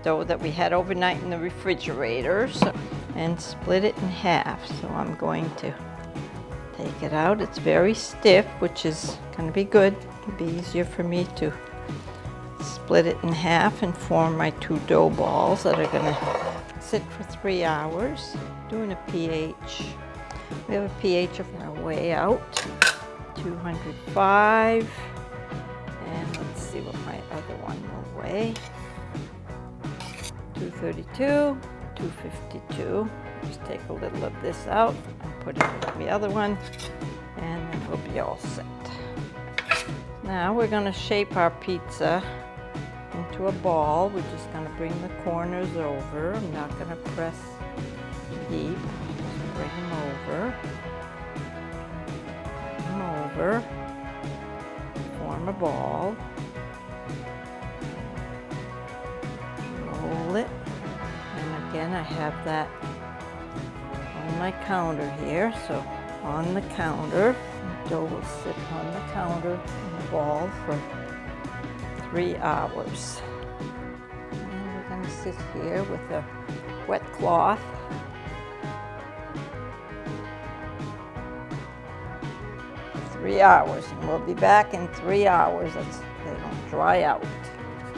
dough that we had overnight in the refrigerator, and split it in half. So I'm going to take it out. It's very stiff, which is going to be good. It'll be easier for me to split it in half and form my 2 dough balls that are going to sit for 3 hours. Doing a pH. We have a pH of our way out, 205. And let's see what my other one will weigh. 232, 252. Just take a little of this out and put it in the other one, and then we'll be all set. Now we're going to shape our pizza into a ball. We're just going to bring the corners over. I'm not going to press deep. Just bring them over. Bring them over. Form a ball. Roll it. And again, I have that on my counter here. So on the counter, the dough will sit on the counter in the ball for 3 hours. And we're going to sit here with a wet cloth. For 3 hours, and we'll be back in 3 hours. They don't dry out.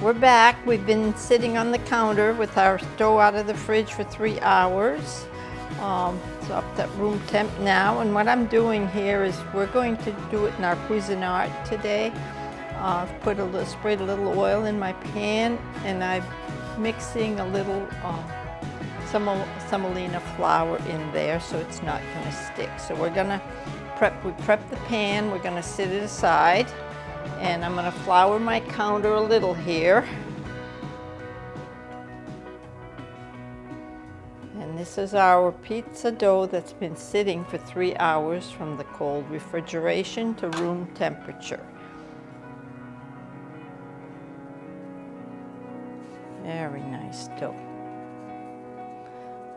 We're back. We've been sitting on the counter with our dough out of the fridge for 3 hours. It's up at room temp now, and what I'm doing here is we're going to do it in our Cuisinart today. I've sprayed a little oil in my pan, and I'm mixing a little semolina flour in there so it's not going to stick. So we're going to prep the pan. We're going to sit it aside, and I'm going to flour my counter a little here. And this is our pizza dough that's been sitting for 3 hours from the cold refrigeration to room temperature. Very nice dough.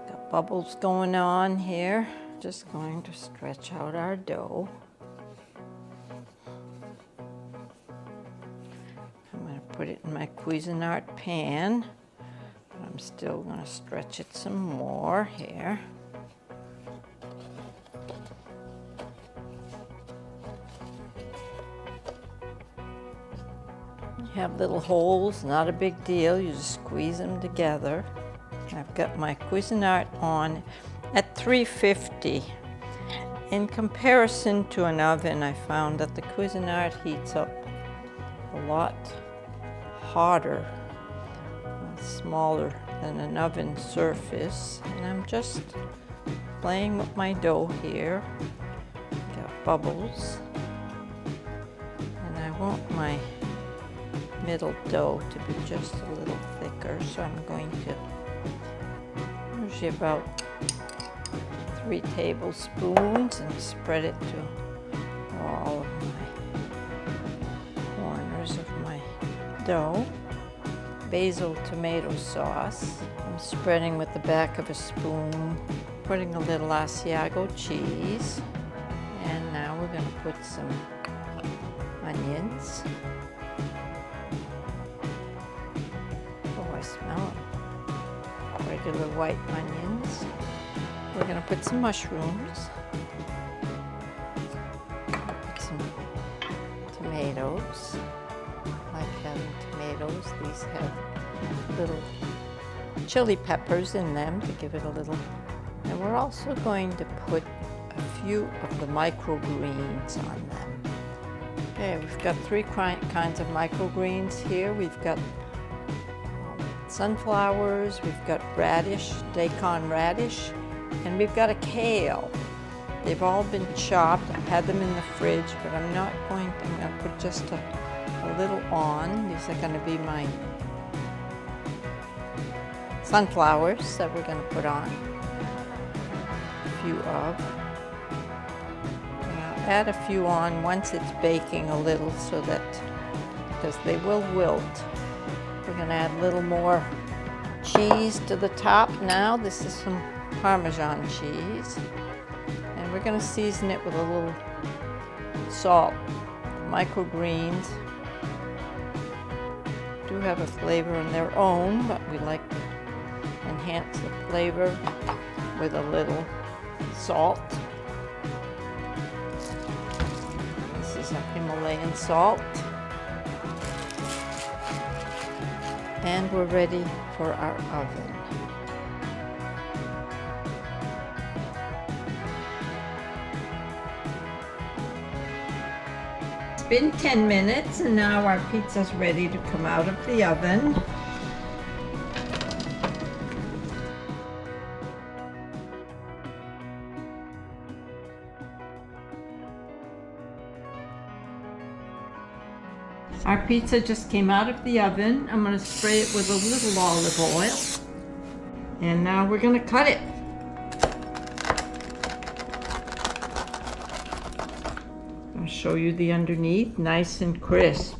Got bubbles going on here. Just going to stretch out our dough. I'm going to put it in my Cuisinart pan. But I'm still going to stretch it some more here. You have little holes, not a big deal. You just squeeze them together. I've got my Cuisinart on at 350. In comparison to an oven, I found that the Cuisinart heats up a lot hotter, smaller than an oven surface. And I'm just playing with my dough here. Got bubbles. And I want my middle dough to be just a little thicker, so I'm going to usually about 3 tablespoons and spread it to all of my corners of my dough. Basil tomato sauce. I'm spreading with the back of a spoon, putting a little Asiago cheese, and now we're going to put some onions. Oh, I smell them. Regular white onions. We're going to put some mushrooms. Put some tomatoes. I like having tomatoes. These have little chili peppers in them to give it a little. And we're also going to put a few of the microgreens on them. Okay, we've got 3 kinds of microgreens here. We've got sunflowers, we've got radish, daikon radish, and we've got a kale. They've all been chopped. I've had them in the fridge, but I'm going to put just a little on. These are going to be my sunflowers that we're going to put on. A few of. And I'll add a few on once it's baking a little so that, because they will wilt. We're going to add a little more cheese to the top now. This is some Parmesan cheese. And we're going to season it with a little salt. Microgreens do have a flavor in their own, but we like to enhance the flavor with a little salt. This is a Himalayan salt. And we're ready for our oven. It's been 10 minutes and now our pizza's ready to come out of the oven. Our pizza just came out of the oven. I'm going to spray it with a little olive oil. And now we're going to cut it. I'll show you the underneath, nice and crisp.